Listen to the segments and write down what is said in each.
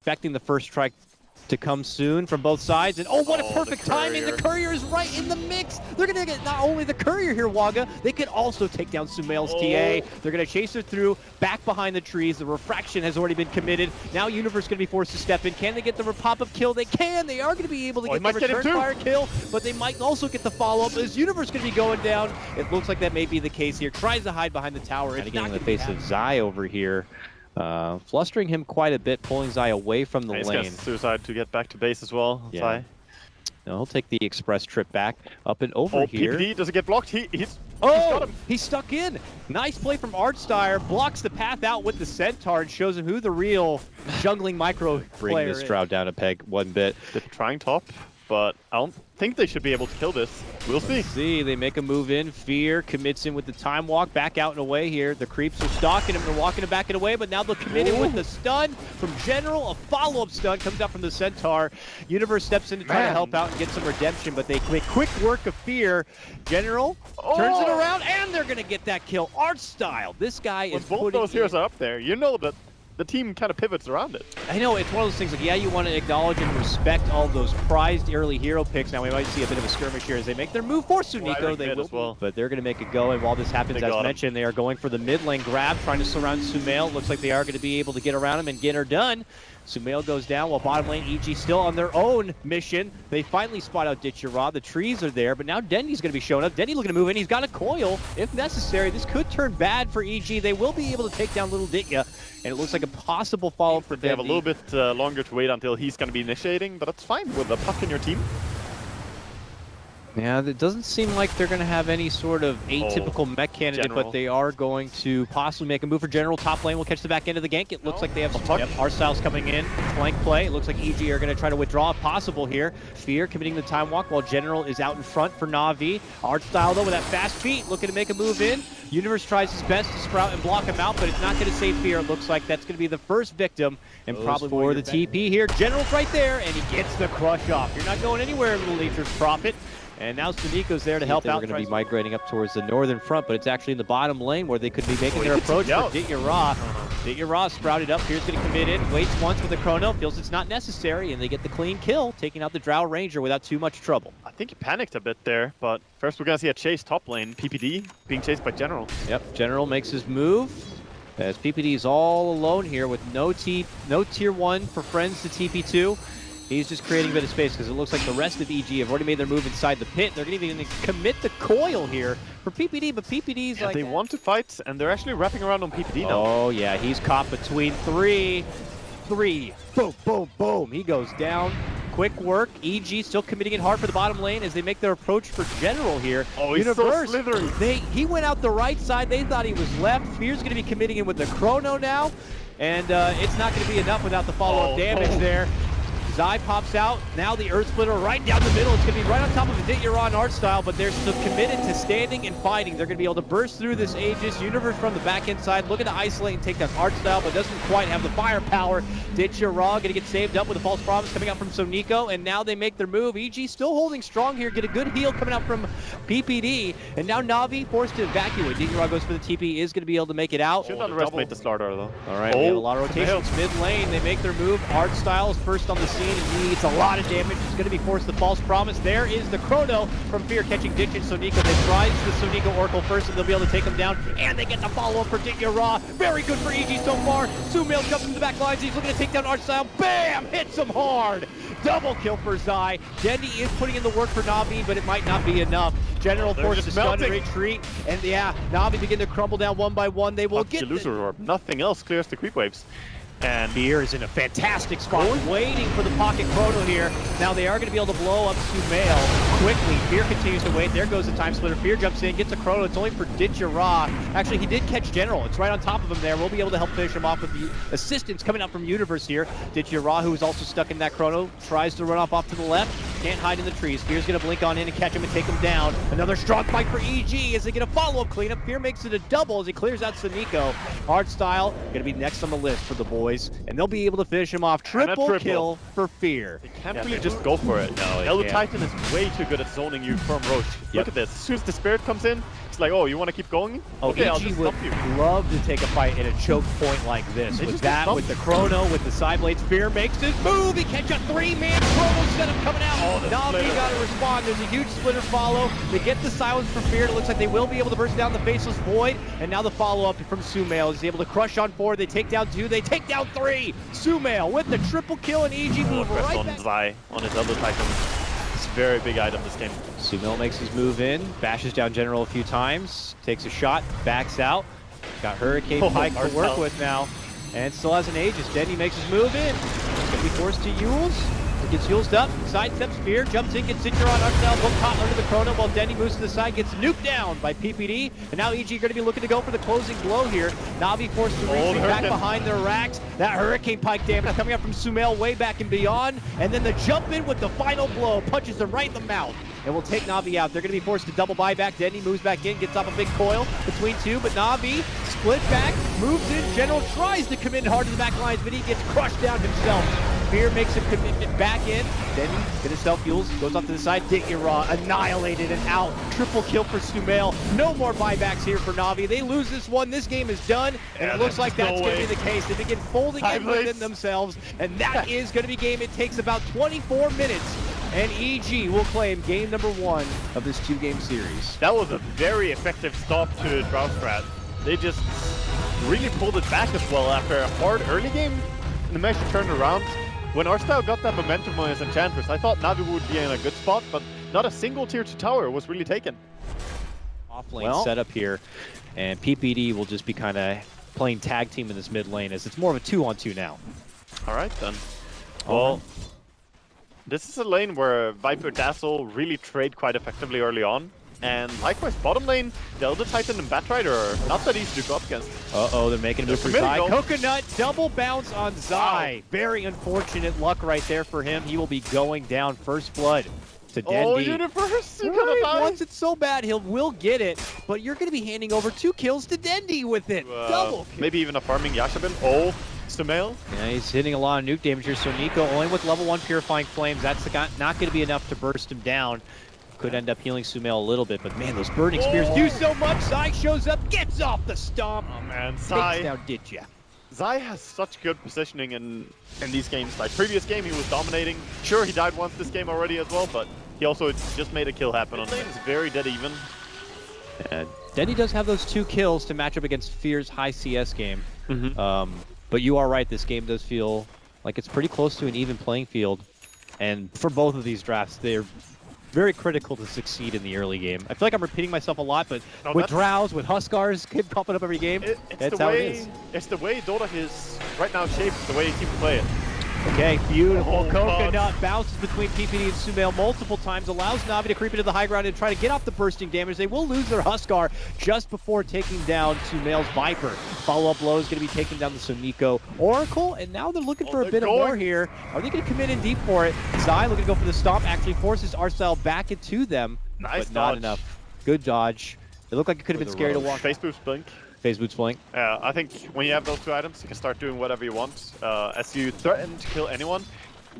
expecting the first strike to come soon from both sides. And oh, what a perfect timing. The Courier is right in the mix. They're going to get not only the Courier here, Waga, they could also take down Sumail's TA. They're going to chase her through, back behind the trees. The refraction has already been committed. Now Universe going to be forced to step in. Can they get the pop-up kill? They can. They are going to be able to get the return fire kill, but they might also get the follow-up. Is Universe going to be going down? It looks like that may be the case here. Tries to hide behind the tower. It's getting in the face of Zai over here. Flustering him quite a bit, pulling Zai away from the lane. He's got suicide to get back to base as well. Yeah. Zai. No, he'll take the express trip back up and over here. PPD, does it get blocked? He's Oh, got him. he's stuck in. Nice play from Artstire. Blocks the path out with the Centaur and shows him who the real jungling micro Bring player this is. Shroud down a peg one bit. They're trying top, but I don't think they should be able to kill this. We'll see. See, they make a move in. Fear commits in with the time walk, back out and away here. The creeps are stalking him, they're walking him back and away, but now they'll commit in with the stun from General. A follow-up stun comes out from the Centaur. Universe steps in to try to help out and get some redemption, but they make quick work of Fear. General turns it around, and they're gonna get that kill. Artstyle, this guy is When both those heroes are up there, you know that the team kind of pivots around it. I know, it's one of those things like, yeah, you want to acknowledge and respect all those prized early hero picks. Now we might see a bit of a skirmish here as they make their move for Suniko. They will, as well. but they're going to make it go. And while this happens, as mentioned, they are going for the mid lane grab, trying to surround Sumail. Looks like they are going to be able to get around him and get her done. Sumail goes down while bottom lane EG still on their own mission. They finally spot out Ditchura. The trees are there, but now Dendy's going to be showing up. Dendy looking to move in. He's got a coil. If necessary, this could turn bad for EG. They will be able to take down little Ditya, and it looks like a possible follow-up for Dendy. They have a little bit longer to wait until he's going to be initiating, but that's fine with a puck in your team. Yeah, it doesn't seem like they're going to have any sort of atypical mech candidate, General. but they are going to possibly make a move for General. Top lane will catch the back end of the gank. It looks like they have some Artstyle's coming in. Flank play. It looks like EG are going to try to withdraw if possible here. Fear committing the time walk while General is out in front for Navi. Artstyle, though, with that fast feet, looking to make a move in. Universe tries his best to sprout and block him out, but it's not going to save Fear. It looks like that's going to be the first victim, and probably for the TP here. General's right there, and he gets the crush off. You're not going anywhere, little Nature's Prophet. And now Suniko's there to help out. They're going to be migrating up towards the northern front, but it's actually in the bottom lane where they could be making their approach for Ditya. Ditya sprouted up. Here's going to commit in. Waits once with the chrono. Feels it's not necessary, and they get the clean kill, taking out the Drow Ranger without too much trouble. I think he panicked a bit there, but first we're going to see a chase top lane. PPD being chased by General. Yep, General makes his move. As PPD's all alone here with no tier 1 for friends to TP2. He's just creating a bit of space because it looks like the rest of EG have already made their move inside the pit. They're going to even commit the coil here for PPD, but PPD's like... They want to fight, and they're actually wrapping around on PPD now. Oh, yeah, he's caught between three. Boom, boom, boom. He goes down. Quick work. EG still committing it hard for the bottom lane as they make their approach for General here. Oh, he's so slithery. He went out the right side. They thought he was left. Fear's going to be committing in with the chrono now, and it's not going to be enough without the follow-up damage there. Zai pops out. Now the Earth Splitter right down the middle. It's going to be right on top of the Ditya and Artstyle, but they're still committed to standing and fighting. They're going to be able to burst through this Aegis. Universe from the back end side, looking to isolate and take down Artstyle, but doesn't quite have the firepower. Ditya going to get saved up with a false promise coming out from Suniko, and now they make their move. EG still holding strong here. Get a good heal coming out from PPD, and now Navi forced to evacuate. Ditya goes for the TP, is going to be able to make it out. Shouldn't underestimate the starter though. All right, we have a lot of rotations mid lane. They make their move. Artstyle is first on the scene, and he needs a lot of damage. He's going to be forced the false promise. There is the chrono from Fear catching Ditch and Suniko. They tries the Suniko Oracle first, and they'll be able to take him down. And they get the follow-up for Ditya. Very good for EG so far. Sumail jumps from the back lines. He's looking to take down Artstyle. Bam! Hits him hard. Double kill for Zai. Dendy is putting in the work for Navi, but it might not be enough. General forced to stun and retreat. And yeah, Navi begin to crumble down one by one. They will get nothing else clears the creep waves. And Fear is in a fantastic spot, waiting for the pocket chrono here. Now they are going to be able to blow up Sumail quickly. Fear continues to wait. There goes the time splitter. Fear jumps in, gets a chrono. It's only for Ditya. Actually, he did catch General. It's right on top of him there. We'll be able to help finish him off with the assistance coming out from Universe here. Ditya, who is also stuck in that chrono, tries to run off to the left. Can't hide in the trees. Fear's going to blink on in and catch him and take him down. Another strong fight for EG as they get a follow-up cleanup. Fear makes it a double as he clears out Suniko. Artstyle going to be next on the list for the boys, and they'll be able to finish him off. Triple kill for Fear. They can't really just go for it. No, Elder Titan is way too good at zoning you from Roche. Look at this. As soon as the Spirit comes in, It's like, oh, you want to keep going? Oh, Okay, I'll EG just would stop you. love to take a fight at a choke point like this. They With just that, get with the Chrono, with the side blades, Fear makes his move. He catch a 3-man Chrono setup coming out. Oh, the Navi splitter. got to respond. There's a huge splitter follow. They get the silence for Fear. It looks like they will be able to burst down the Faceless Void. And now the follow-up from Sumail. He's able to crush on 4. They take down 2. They take down 3. Sumail with the triple kill and EG move Press right on back. Zai on his other Titan. It's a very big item this game. Sumail makes his move in, bashes down General a few times, takes a shot, backs out. Got Hurricane Pike to work with now, and still has an Aegis. Denny makes his move in. Gonna be forced to Yules. He gets Yules up, sidesteps Fear, jumps in, gets Citron on Arsenal, book caught under the Chrono while Denny moves to the side, gets nuked down by PPD, and now EG going to be looking to go for the closing blow here. Navi forced to retreat back behind their racks. That Hurricane Pike damage coming up from Sumail way back and beyond, and then the jump in with the final blow, punches them right in the mouth. And will take Navi out. They're going to be forced to double buyback. Denny moves back in, gets off a big coil between 2, but Navi split back, moves in. General tries to commit hard to the back lines, but he gets crushed down himself. Fear makes a commitment back in. Denny gonna self-fuels, goes off to the side. Raw annihilated and out. Triple kill for Sumail. No more buybacks here for Navi. They lose this one. This game is done, and it looks like that's going to be the case. They begin folding in within themselves, and that is going to be game. It takes about 24 minutes. And EG will claim game number 1 of this 2-game series. That was a very effective stop to Drought Strat. They just really pulled it back as well after a hard early game. And the match turned around. When Arstyle got that momentum on his Enchantress, I thought Navi would be in a good spot, but not a single tier 2 tower was really taken. Off-lane setup here, and PPD will just be kind of playing tag team in this mid lane as it's more of a 2-on-2 now. All right, then. Well, this is a lane where Viper Dazzle really trade quite effectively early on. And likewise, bottom lane, the Elder Titan and Batrider are not that easy to go up against. Uh-oh, they're making a move for Zai. though. Coconut, double bounce on Zai. Very unfortunate luck right there for him. He will be going down first blood to Dendy. Oh, Universe, you're gonna die. Once it's so bad, will get it, but you're going to be handing over 2 kills to Dendy with it. Double kill. Maybe even a farming Yashabin. Oh, Sumail. Yeah, he's hitting a lot of nuke damage here, so Nico only with level 1 Purifying Flames. That's not going to be enough to burst him down. Could end up healing Sumail a little bit, but man, those burning spears do so much. Zai shows up, gets off the stomp. Oh man, Zai down Ditya. Zai has such good positioning in these games. Like previous game, he was dominating. Sure, he died once this game already as well, but he also just made a kill happen. On lane is very dead even. Denny does have those 2 kills to match up against Fear's high CS game. But you are right, this game does feel like it's pretty close to an even playing field. And for both of these drafts, they're very critical to succeed in the early game. I feel like I'm repeating myself a lot, but with Drows, with Huskars, keep popping up every game, that's how it is. It's the way Dota is right now shaped, the way people play it. Okay, beautiful. Coconut bounces between PPD and Sumail multiple times, allows Navi to creep into the high ground and try to get off the bursting damage. They will lose their Huskar just before taking down Sumail's Viper. Follow-up blow is going to be taking down the Soniko Oracle, and now they're looking for a bit of more here. Are they going to commit in deep for it? Zai looking to go for the stomp, actually forces Arcel back into them, but not enough. Good dodge. It looked like it could have been scary to walk. Face boost blink. Phase boots blink. Yeah, I think when you have those 2 items, you can start doing whatever you want. As you threaten to kill anyone.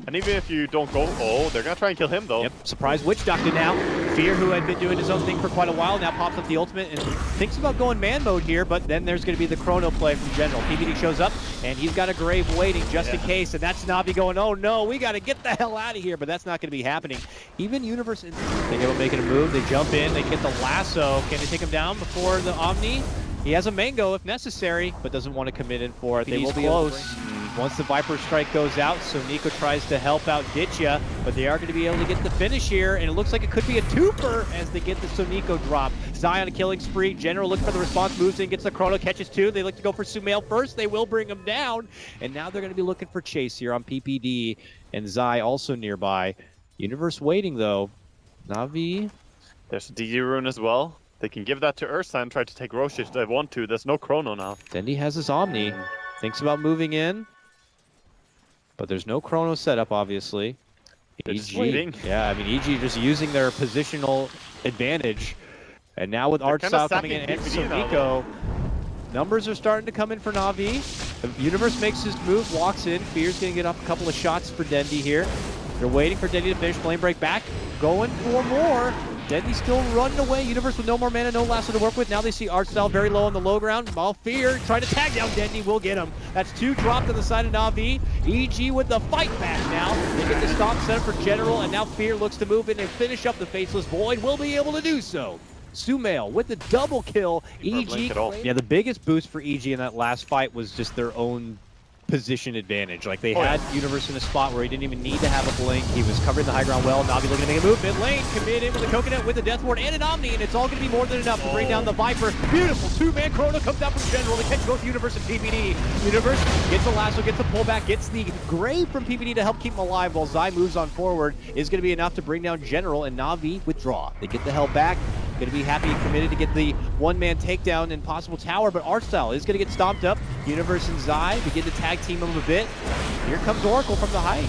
And even if you don't go, they're gonna try and kill him though. Yep, surprise Witch Doctor now. Fear, who had been doing his own thing for quite a while, now pops up the ultimate and thinks about going man mode here, but then there's gonna be the Chrono play from General. PPD shows up, and he's got a grave waiting just in case, and that's Navi going, oh no, we gotta get the hell out of here, but that's not gonna be happening. Even Universe, thinking about making a move, they jump in, they get the lasso. Can they take him down before the Omni? He has a mango if necessary, but doesn't want to commit in for it. They will be close. Once the Viper Strike goes out, so Nico tries to help out Ditya, but they are going to be able to get the finish here, and it looks like it could be a twofer as they get the Soniko drop. Zai on a killing spree. General looking for the response, moves in, gets the Chrono, catches 2. They look to go for Sumail first. They will bring him down, and now they're going to be looking for Chase here on PPD, and Zai also nearby. Universe waiting, though. Navi. There's a DG rune as well. They can give that to Ursa and try to take Rosh if they want to. There's no Chrono now. Dendy has his Omni. Thinks about moving in. But there's no Chrono setup, obviously. They're just waiting. Yeah, I mean, EG just using their positional advantage. And now with Artstyle coming in and Soniko, numbers are starting to come in for Navi. The Universe makes his move, walks in. Fear's going to get up a couple of shots for Dendy here. They're waiting for Dendy to finish. Flame break back. Going for more. Dendy's still running away. Universe with no more mana, no lasso to work with. Now they see Artstyle very low on the low ground. While Fear trying to tag down Dendy will get him. That's 2 dropped on the side of Navi. EG with the fight back now. They get the stomp set for General, and now Fear looks to move in and finish up the Faceless Void. Will be able to do so. Sumail with the double kill. EG. Yeah, the biggest boost for EG in that last fight was just their own position advantage. Like they had Universe in a spot where he didn't even need to have a blink. He was covering the high ground well. Navi looking to make a move. Mid lane, commit in with a Coconut, with a Death Ward and an Omni, and it's all going to be more than enough to bring down the Viper. Beautiful 2-man Chrono comes out from General to catch both Universe and PPD. Universe gets a lasso, gets a pullback, gets the Grave from PPD to help keep him alive while Zai moves on forward. Is going to be enough to bring down General, and Navi withdraw. They get the hell back. Going to be happy and committed to get the one-man takedown and possible tower, but Artstyle is going to get stomped up. Universe and Zai begin to tag team him a bit. Here comes Oracle from the high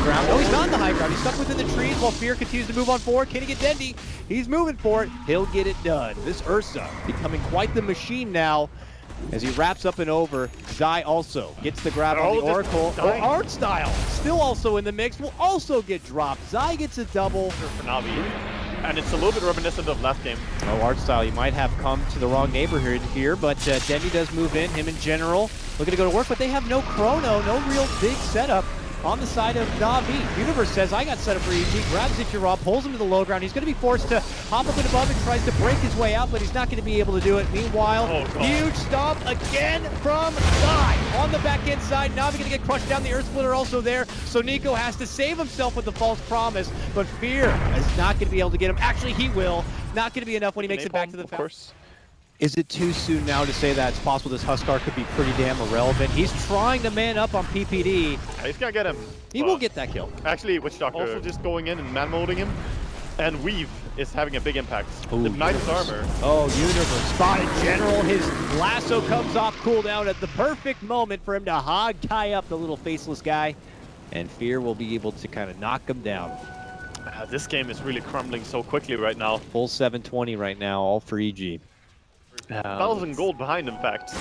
ground. No, he's not in the high ground. He's stuck within the trees while Fear continues to move on forward. Can he get Dendy? He's moving for it. He'll get it done. This Ursa becoming quite the machine now as he wraps up and over. Zai also gets the grab on the Oracle. Artstyle still also in the mix, will also get dropped. Zai gets a double. For Navi. And it's a little bit reminiscent of last game. Oh, Artstyle, you might have come to the wrong neighborhood here, but Dendy does move in, him in General. Looking to go to work, but they have no Chrono, no real big setup on the side of Navi. Universe says, I got set up for EG, grabs Itchira, pulls him to the low ground. He's going to be forced to hop up and above and tries to break his way out, but he's not going to be able to do it. Meanwhile, huge stomp again from Zai. On the back end side, Navi going to get crushed down. The Earth Splitter also there, so Nico has to save himself with the false promise, but Fear is not going to be able to get him. Actually, he will. Not going to be enough when he makes it back to the course. Is it too soon now to say that it's possible this Huskar could be pretty damn irrelevant? He's trying to man up on PPD. Yeah, he's gonna get him. He will get that kill. Actually, Witch Doctor also just going in and man-molding him. And Weave is having a big impact. Ooh, the Knight's armor. Oh, Universe spotted General. His lasso comes off cooldown at the perfect moment for him to hog tie up the little faceless guy. And Fear will be able to kind of knock him down. This game is really crumbling so quickly right now. Full 720 right now, all for EG. 1,000 gold behind, in fact.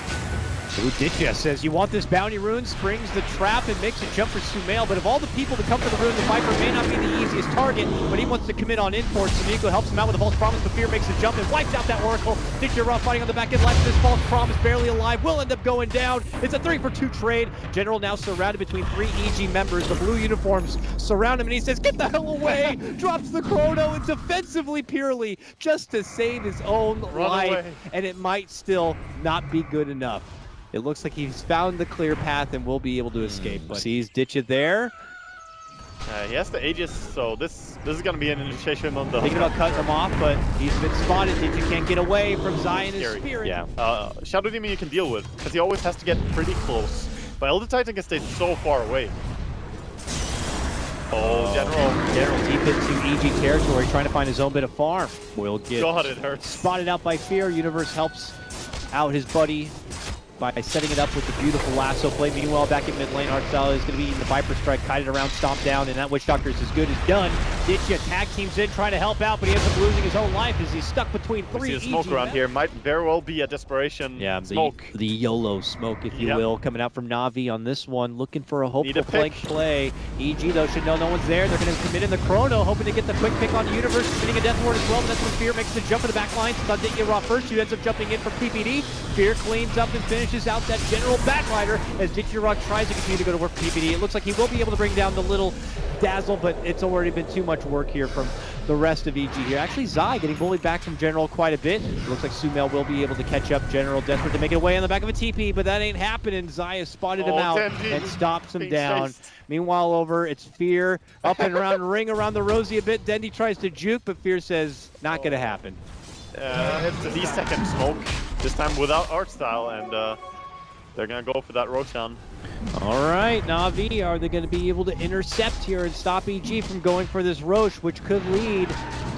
Uditya says, you want this bounty rune, springs the trap and makes a jump for Sumail, but of all the people to come for the rune, the Viper may not be the easiest target, but he wants to commit on import, so Nico helps him out with a false promise, but Fear makes a jump and wipes out that Oracle. Itchira fighting on the back end, left this false promise, barely alive, will end up going down. It's a 3-for-2 trade. General now surrounded between 3 EG members. The blue uniforms surround him, and he says, get the hell away! Drops the Chrono, and defensively purely, just to save his own life, and it might still not be good enough. It looks like he's found the clear path and will be able to escape. But sees Ditcha there. He has the Aegis, so this is going to be an initiation on the... Thinking about cutting him off, but he's been spotted. Ditcha can't get away from Zai and his spirit. Yeah. Shadow Demon you can deal with, because he always has to get pretty close. But Elder Titan can stay so far away. Oh, General deep into EG territory, trying to find his own bit of farm. Will get it hurts. Spotted out by Fear. Universe helps out his buddy by setting it up with the beautiful lasso play. Meanwhile, back in mid lane, Artstyle is going to be eating the Viper Strike, kited around, stomped down, and that Witch Doctor is as good as done. Ditcha tag teams in, trying to help out, but he ends up losing his own life as he's stuck between 3 EG. Smoke around here might very well be a desperation smoke. The YOLO smoke, if you will, coming out from Navi on this one, looking for a hopeful flank play. EG, though, should know no one's there. They're going to commit in the Chrono, hoping to get the quick pick on the Universe, committing a Death Ward as well, but that's when Fear makes the jump in the back line. So Ditcha first, who ends up jumping in for PPD. Fear cleans up and finishes out that General backlighter as Ditcha tries to continue to go to work for PPD. It looks like he will be able to bring down the little dazzle, but it's already been too much work here from the rest of EG here. Actually, Zai getting bullied back from General quite a bit. It looks like Sumail will be able to catch up. General desperate to make it away on the back of a TP, but that ain't happening. Zai has spotted him out and stops him down. Meanwhile, over, it's Fear up and around ring around the Rosie a bit. Dendy tries to juke, but Fear says, not going to happen. It's the second smoke, this time without Artstyle, and they're going to go for that Roshan. All right, Navi, are they going to be able to intercept here and stop EG from going for this Roche, which could lead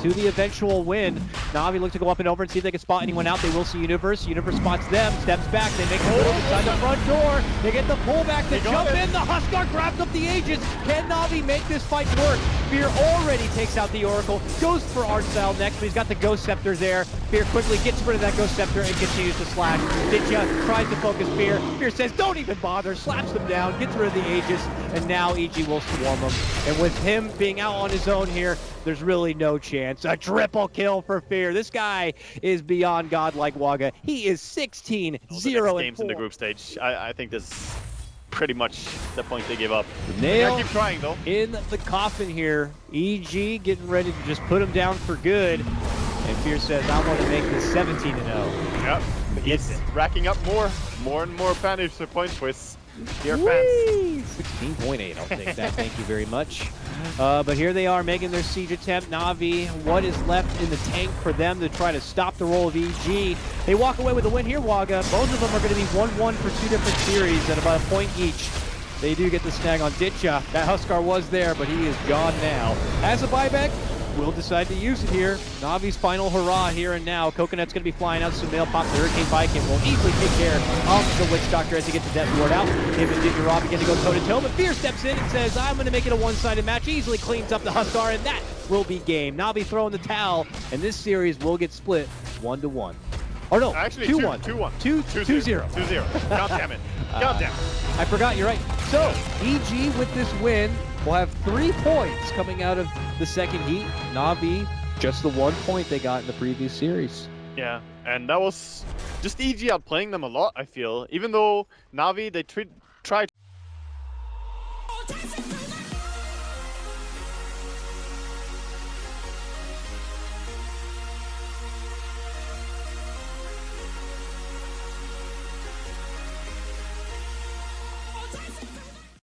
to the eventual win? Navi look to go up and over and see if they can spot anyone out. They will see Universe. Universe spots them, steps back. They make a move inside the front door. They get the pullback to jump in. The Huskar grabs up the Aegis. Can Navi make this fight work? Fear already takes out the Oracle. Goes for Artstyle next, but he's got the Ghost Scepter there. Fear quickly gets rid of that Ghost Scepter and continues to slash. Ditcha tries to focus Fear. Fear says, don't even bother. Slaps them down, gets rid of the Aegis, and now EG will swarm him. And with him being out on his own here, there's really no chance. A triple kill for Fear. This guy is beyond godlike, Waga. He is 16-0 games in the group stage. I think this is pretty much the point they give up. Nail keep trying though. In the coffin here. EG getting ready to just put him down for good. And Fear says, I want to make this 17-0. Yep. He's racking up more and more advantage to point twists. Dear fans. 16.8, I'll take that, thank you very much. But here they are making their siege attempt. Navi, what is left in the tank for them to try to stop the roll of EG? They walk away with a win here, Waga. Both of them are going to be 1-1 for 2 different series at about a point each. They do get the snag on Ditcha. That Huskar was there, but he is gone now. As a buyback, we'll decide to use it here. Navi's final hurrah here and now. Coconut's going to be flying out. Sumail pops the Hurricane Bike and will easily take care of the Witch Doctor as he gets the Death Ward out. Him and Digiraw begin to go toe-to-toe, but Fear steps in and says, I'm going to make it a one-sided match. Easily cleans up the Huskar, and that will be game. Navi throwing the towel, and this series will get split 1-1. Or no, actually 2-1. 2-1. 2-0. 2-0. God damn it. God damn it. I forgot, you're right. So, EG with this win will have 3 points coming out of the second heat. Navi, just the 1 point they got in the previous series. Yeah, and that was just EG outplaying them a lot, I feel. Even though Navi, they tried